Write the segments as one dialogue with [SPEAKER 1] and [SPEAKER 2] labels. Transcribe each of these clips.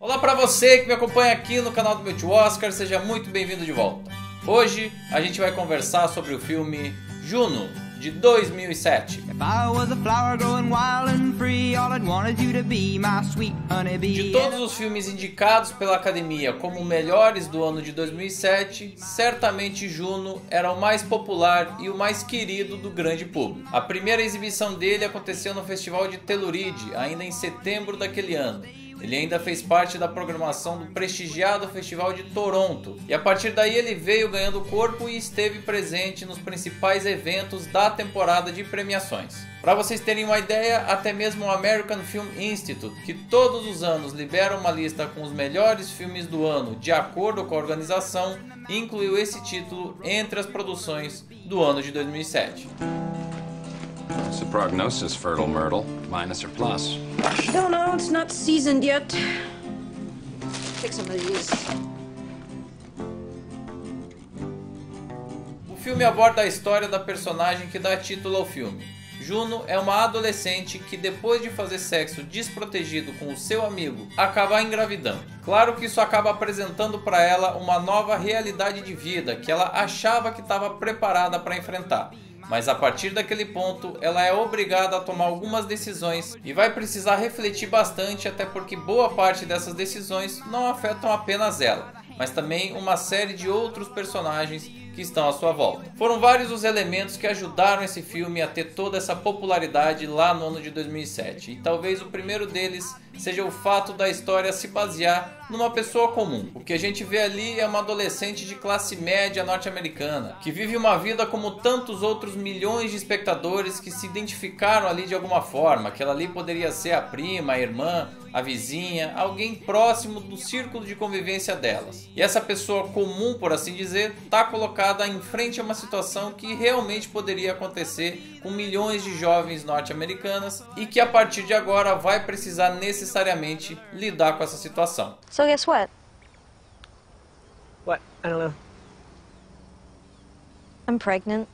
[SPEAKER 1] Olá para você que me acompanha aqui no canal do meu tio Oscar, seja muito bem-vindo de volta. Hoje a gente vai conversar sobre o filme Juno, de 2007. De todos os filmes indicados pela Academia como melhores do ano de 2007, certamente Juno era o mais popular e o mais querido do grande público. A primeira exibição dele aconteceu no Festival de Telluride, ainda em setembro daquele ano. Ele ainda fez parte da programação do prestigiado Festival de Toronto, e a partir daí ele veio ganhando corpo e esteve presente nos principais eventos da temporada de premiações. Para vocês terem uma ideia, até mesmo o American Film Institute, que todos os anos libera uma lista com os melhores filmes do ano de acordo com a organização, incluiu esse título entre as produções do ano de 2007.
[SPEAKER 2] What's the prognosis, Fertile Myrtle? Minus or plus?
[SPEAKER 3] Don't know, it's not seasoned yet. Take some of these.
[SPEAKER 1] O filme aborda a história da personagem que dá título ao filme. Juno é uma adolescente que, depois de fazer sexo desprotegido com o seu amigo, acaba engravidando. Claro que isso acaba apresentando para ela uma nova realidade de vida que ela achava que estava preparada para enfrentar. Mas a partir daquele ponto, ela é obrigada a tomar algumas decisões e vai precisar refletir bastante, até porque boa parte dessas decisões não afetam apenas ela, mas também uma série de outros personagens que estão à sua volta. Foram vários os elementos que ajudaram esse filme a ter toda essa popularidade lá no ano de 2007, e talvez o primeiro deles seja o fato da história se basear numa pessoa comum. O que a gente vê ali é uma adolescente de classe média norte-americana, que vive uma vida como tantos outros milhões de espectadores que se identificaram ali de alguma forma. Aquela ali poderia ser a prima, a irmã, a vizinha, alguém próximo do círculo de convivência delas. E essa pessoa comum, por assim dizer, está colocada em frente a uma situação que realmente poderia acontecer com milhões de jovens norte-americanas e que a partir de agora vai precisar necessariamente lidar com essa situação.
[SPEAKER 3] So guess what?
[SPEAKER 4] What? I don't know.
[SPEAKER 3] I'm pregnant.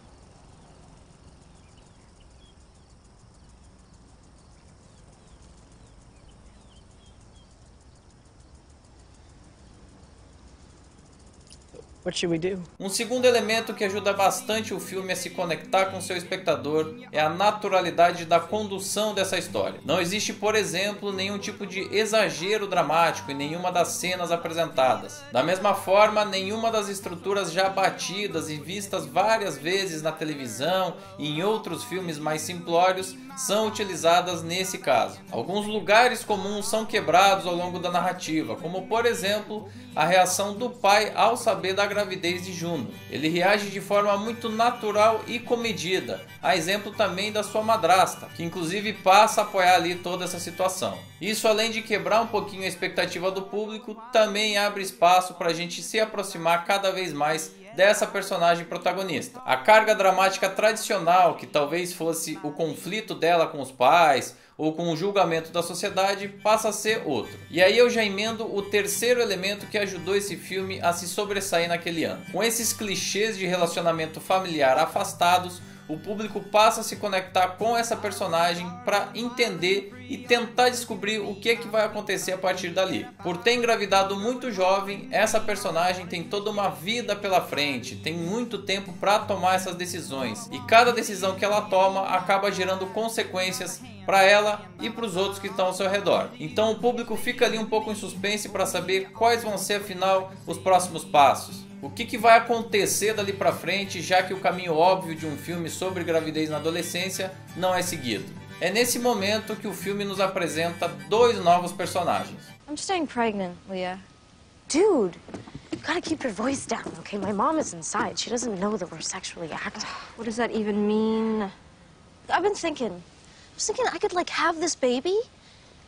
[SPEAKER 4] What should we do?
[SPEAKER 1] Um segundo elemento que ajuda bastante o filme a se conectar com seu espectador é a naturalidade da condução dessa história. Não existe, por exemplo, nenhum tipo de exagero dramático em nenhuma das cenas apresentadas. Da mesma forma, nenhuma das estruturas já batidas e vistas várias vezes na televisão e em outros filmes mais simplórios são utilizadas nesse caso. Alguns lugares comuns são quebrados ao longo da narrativa, como por exemplo a reação do pai ao saber da gravidez de Juno. Ele reage de forma muito natural e comedida, a exemplo também da sua madrasta, que inclusive passa a apoiar ali toda essa situação. Isso, além de quebrar um pouquinho a expectativa do público, também abre espaço para a gente se aproximar cada vez mais dessa personagem protagonista. A carga dramática tradicional, que talvez fosse o conflito dela com os pais ou com o julgamento da sociedade, passa a ser outro. E aí eu já emendo o terceiro elemento que ajudou esse filme a se sobressair naquele ano. Com esses clichês de relacionamento familiar afastados, o público passa a se conectar com essa personagem para entender e tentar descobrir o que vai acontecer a partir dali. Por ter engravidado muito jovem, essa personagem tem toda uma vida pela frente, tem muito tempo para tomar essas decisões, e cada decisão que ela toma acaba gerando consequências para ela e para os outros que estão ao seu redor. Então o público fica ali um pouco em suspense para saber quais vão ser afinal os próximos passos. O que vai acontecer dali pra frente, já que o caminho óbvio de um filme sobre gravidez na adolescência não é seguido. É nesse momento que o filme nos apresenta dois novos personagens.
[SPEAKER 3] I'm staying pregnant, Leah. Dude, you gotta keep your voice down, okay? My mom is inside. She doesn't know that we're sexually active. What does that even mean? I've been thinking. I was thinking I could, like, have this baby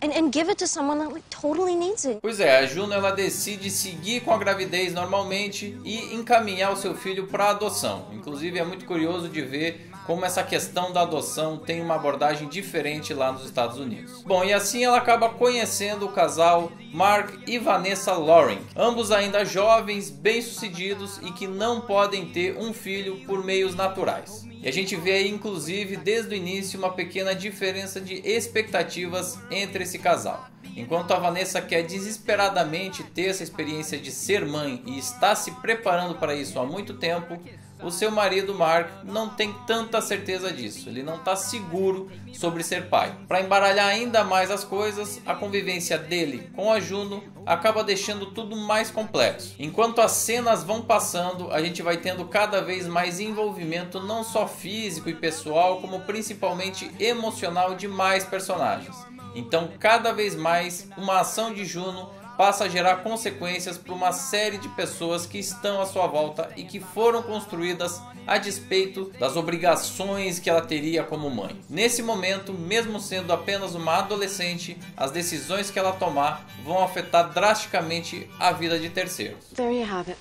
[SPEAKER 3] and give it to someone that, like, totally needs it.
[SPEAKER 1] Pois é, a Juno ela decide seguir com a gravidez normalmente e encaminhar o seu filho para adoção. Inclusive é muito curioso de ver como essa questão da adoção tem uma abordagem diferente lá nos Estados Unidos. Bom, e assim ela acaba conhecendo o casal Mark e Vanessa Loring, ambos ainda jovens, bem-sucedidos e que não podem ter um filho por meios naturais. E a gente vê aí, inclusive, desde o início, uma pequena diferença de expectativas entre esse casal. Enquanto a Vanessa quer desesperadamente ter essa experiência de ser mãe e está se preparando para isso há muito tempo, o seu marido Mark não tem tanta certeza disso, ele não está seguro sobre ser pai. Para embaralhar ainda mais as coisas, a convivência dele com a Juno acaba deixando tudo mais complexo. Enquanto as cenas vão passando, a gente vai tendo cada vez mais envolvimento não só físico e pessoal, como principalmente emocional de mais personagens. Então, cada vez mais, uma ação de Juno passa a gerar consequências para uma série de pessoas que estão à sua volta e que foram construídas a despeito das obrigações que ela teria como mãe. Nesse momento, mesmo sendo apenas uma adolescente, as decisões que ela tomar vão afetar drasticamente a vida de terceiros.
[SPEAKER 3] There you have it.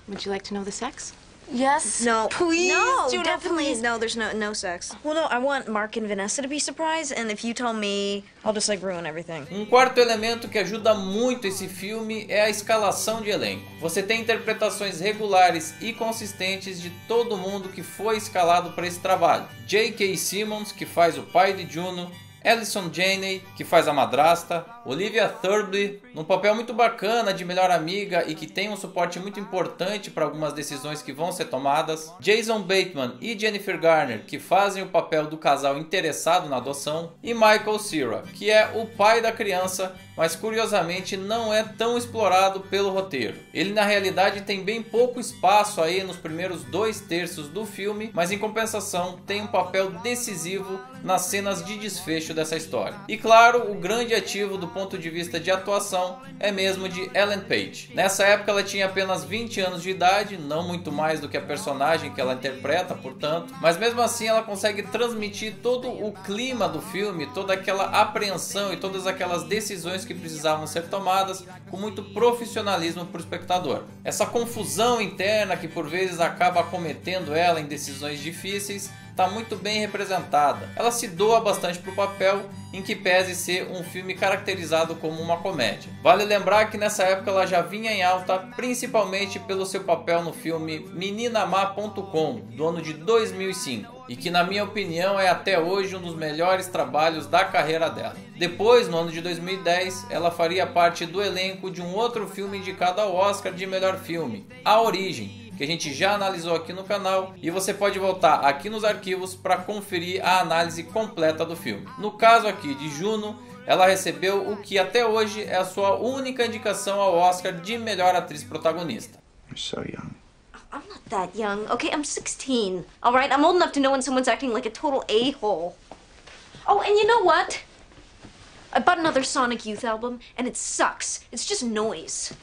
[SPEAKER 3] Would you like to know the sex?
[SPEAKER 4] Yes.
[SPEAKER 3] No.
[SPEAKER 4] Please.
[SPEAKER 3] No,
[SPEAKER 4] Do not,
[SPEAKER 3] definitely.
[SPEAKER 4] please. No, there's no sex. Well, no, I want Mark and Vanessa to be surprised, and if you tell me, I'll just like ruin everything.
[SPEAKER 1] Um quarto elemento que ajuda muito esse filme é a escalação de elenco. Você tem interpretações regulares e consistentes de todo mundo que foi escalado para esse trabalho. J.K. Simmons, que faz o pai de Juno, Allison Janney, que faz a madrasta, Olivia Thirlby, num papel muito bacana de melhor amiga e que tem um suporte muito importante para algumas decisões que vão ser tomadas, Jason Bateman e Jennifer Garner, que fazem o papel do casal interessado na adoção, e Michael Cera, que é o pai da criança, mas curiosamente não é tão explorado pelo roteiro. Ele na realidade tem bem pouco espaço aí nos primeiros 2/3 do filme, mas em compensação tem um papel decisivo nas cenas de desfecho dessa história. E claro, o grande ativo do ponto de vista de atuação é mesmo de Ellen Page. Nessa época ela tinha apenas 20 anos de idade, não muito mais do que a personagem que ela interpreta, portanto, mas mesmo assim ela consegue transmitir todo o clima do filme, toda aquela apreensão e todas aquelas decisões que precisavam ser tomadas com muito profissionalismo para o espectador. Essa confusão interna que por vezes acaba acometendo ela em decisões difíceis está muito bem representada. Ela se doa bastante para o papel, em que pese ser um filme caracterizado como uma comédia. Vale lembrar que nessa época ela já vinha em alta, principalmente pelo seu papel no filme Meninamá.com, do ano de 2005, e que na minha opinião é até hoje um dos melhores trabalhos da carreira dela. Depois, no ano de 2010, ela faria parte do elenco de um outro filme indicado ao Oscar de melhor filme, A Origem, que a gente já analisou aqui no canal, e você pode voltar aqui nos arquivos para conferir a análise completa do filme. No caso aqui de Juno, ela recebeu o que até hoje é a sua única indicação ao Oscar de melhor atriz protagonista.
[SPEAKER 5] You're so young.
[SPEAKER 3] I'm not that young, okay? I'm 16, all right? I'm old enough to know when someone's acting like a total a-hole. Oh, and you know what? I bought another Sonic Youth album, and it sucks. It's just noise.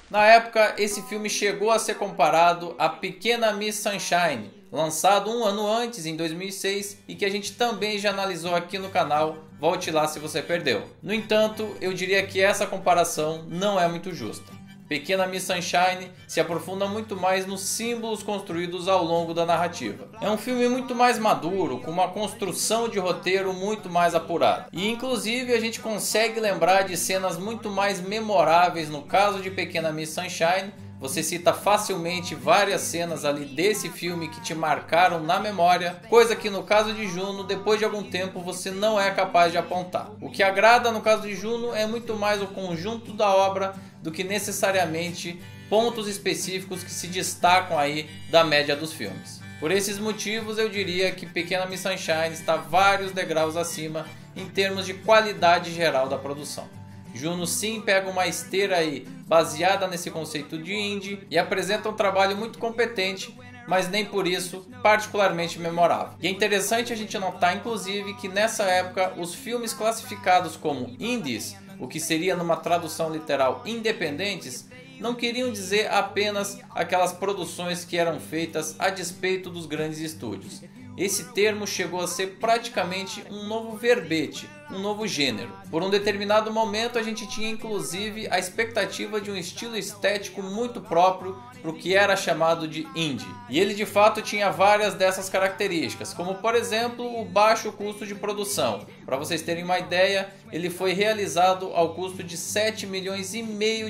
[SPEAKER 1] Na época, esse filme chegou a ser comparado a Pequena Miss Sunshine, lançado um ano antes, em 2006, e que a gente também já analisou aqui no canal, volte lá se você perdeu. No entanto, eu diria que essa comparação não é muito justa. Pequena Miss Sunshine se aprofunda muito mais nos símbolos construídos ao longo da narrativa. É um filme muito mais maduro, com uma construção de roteiro muito mais apurada. E inclusive a gente consegue lembrar de cenas muito mais memoráveis no caso de Pequena Miss Sunshine. Você cita facilmente várias cenas ali desse filme que te marcaram na memória, coisa que no caso de Juno, depois de algum tempo, você não é capaz de apontar. O que agrada no caso de Juno é muito mais o conjunto da obra do que necessariamente pontos específicos que se destacam aí da média dos filmes. Por esses motivos, eu diria que Pequena Miss Sunshine está vários degraus acima em termos de qualidade geral da produção. Juno sim pega uma esteira aí baseada nesse conceito de indie e apresenta um trabalho muito competente, mas nem por isso particularmente memorável. E é interessante a gente notar inclusive que nessa época os filmes classificados como indies, o que seria numa tradução literal independentes, não queriam dizer apenas aquelas produções que eram feitas a despeito dos grandes estúdios. Esse termo chegou a ser praticamente um novo verbete, um novo gênero. Por um determinado momento a gente tinha inclusive a expectativa de um estilo estético muito próprio para o que era chamado de indie. E ele de fato tinha várias dessas características, como por exemplo o baixo custo de produção. Para vocês terem uma ideia, ele foi realizado ao custo de 7,5 milhões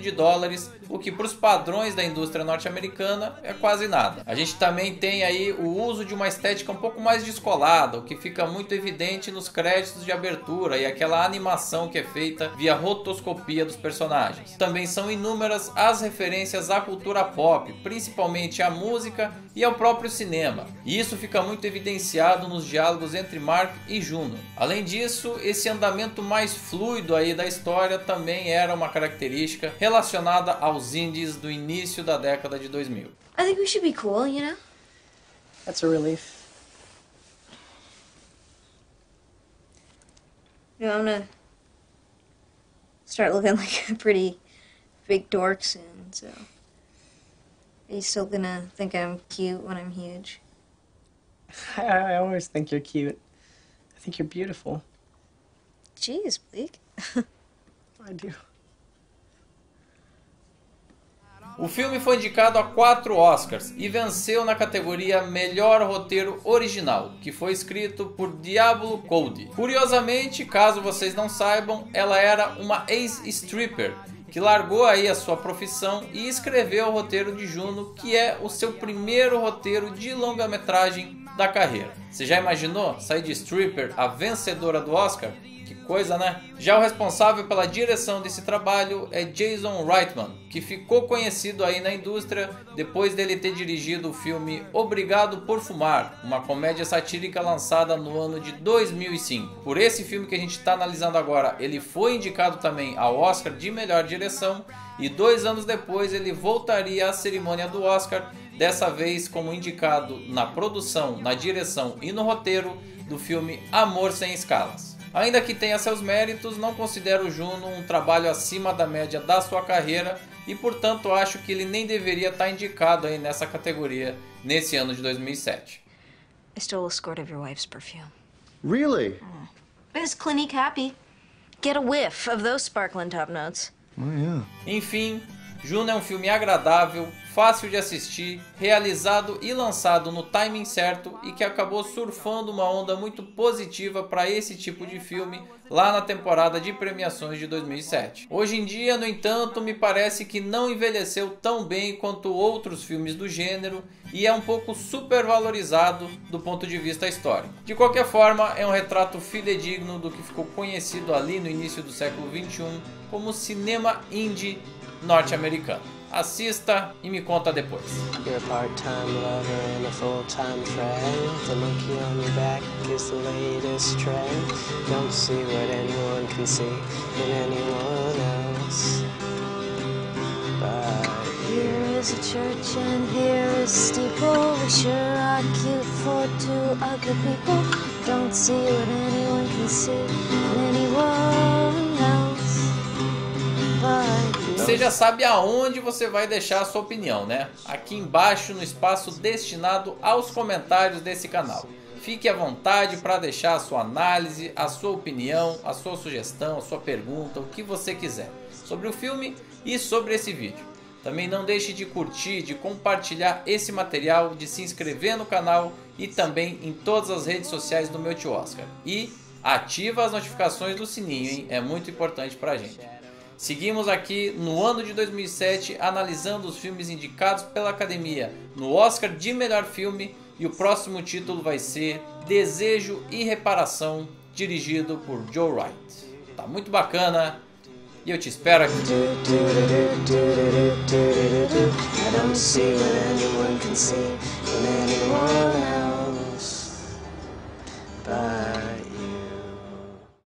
[SPEAKER 1] de dólares, o que para os padrões da indústria norte-americana é quase nada. A gente também tem aí o uso de uma estética um pouco mais descolada, o que fica muito evidente nos créditos de abertura e aquela animação que é feita via rotoscopia dos personagens. Também são inúmeras as referências à cultura pop, principalmente à música e ao próprio cinema, e isso fica muito evidenciado nos diálogos entre Mark e Juno. Além disso, esse andamento mais fluido aí da história também era uma característica relacionada aos indies do início da década de 2000.
[SPEAKER 4] I think we should be cool, you know?
[SPEAKER 5] That's a relief.
[SPEAKER 4] You know, I'm gonna start looking like a pretty big dork soon, so... Are you still gonna think I'm cute when I'm huge?
[SPEAKER 5] I always think you're cute. I think you're beautiful.
[SPEAKER 4] Jeez, Blake.
[SPEAKER 5] I do.
[SPEAKER 1] O filme foi indicado a 4 Oscars e venceu na categoria Melhor Roteiro Original, que foi escrito por Diablo Cody. Curiosamente, caso vocês não saibam, ela era uma ex-stripper que largou aí a sua profissão e escreveu o roteiro de Juno, que é o seu primeiro roteiro de longa-metragem da carreira. Você já imaginou sair de stripper a vencedora do Oscar? Que coisa, né? Já o responsável pela direção desse trabalho é Jason Reitman, que ficou conhecido aí na indústria depois dele ter dirigido o filme Obrigado por Fumar, uma comédia satírica lançada no ano de 2005. Por esse filme que a gente está analisando agora, ele foi indicado também ao Oscar de melhor direção e 2 anos depois ele voltaria à cerimônia do Oscar, dessa vez como indicado na produção, na direção e no roteiro do filme Amor Sem Escalas. Ainda que tenha seus méritos, não considero Juno um trabalho acima da média da sua carreira e, portanto, acho que ele nem deveria estar indicado aí nessa categoria nesse ano de 2007.
[SPEAKER 3] I stole a squirt of your wife's perfume.
[SPEAKER 6] Really?
[SPEAKER 3] Is Clinique happy?
[SPEAKER 4] Get a whiff of those sparkling top notes.
[SPEAKER 6] Oh, yeah.
[SPEAKER 1] Enfim, Juno é um filme agradável, fácil de assistir, realizado e lançado no timing certo e que acabou surfando uma onda muito positiva para esse tipo de filme lá na temporada de premiações de 2007. Hoje em dia, no entanto, me parece que não envelheceu tão bem quanto outros filmes do gênero e é um pouco supervalorizado do ponto de vista histórico. De qualquer forma, é um retrato fidedigno do que ficou conhecido ali no início do século XXI como cinema indie norte-americano. Assista e me conta depois.
[SPEAKER 5] You're a part-time lover and a full-time friend. The monkey on your back is the latest trend. Don't see what anyone can see in anyone else but you.
[SPEAKER 3] Here is a church and here is a steeple. We sure are cute for 2 ugly people. Don't see what anyone can see in anyone else but you.
[SPEAKER 1] Você já sabe aonde você vai deixar a sua opinião, né? Aqui embaixo no espaço destinado aos comentários desse canal. Fique à vontade para deixar a sua análise, a sua opinião, a sua sugestão, a sua pergunta, o que você quiser sobre o filme e sobre esse vídeo. Também não deixe de curtir, de compartilhar esse material, de se inscrever no canal e também em todas as redes sociais do meu tio Oscar. E ativa as notificações do sininho, hein? É muito importante pra gente. Seguimos aqui no ano de 2007 analisando os filmes indicados pela Academia no Oscar de Melhor Filme e o próximo título vai ser Desejo e Reparação, dirigido por Joe Wright. Tá muito bacana e eu te espero aqui.
[SPEAKER 3] I don't see what anyone can see in anyone else.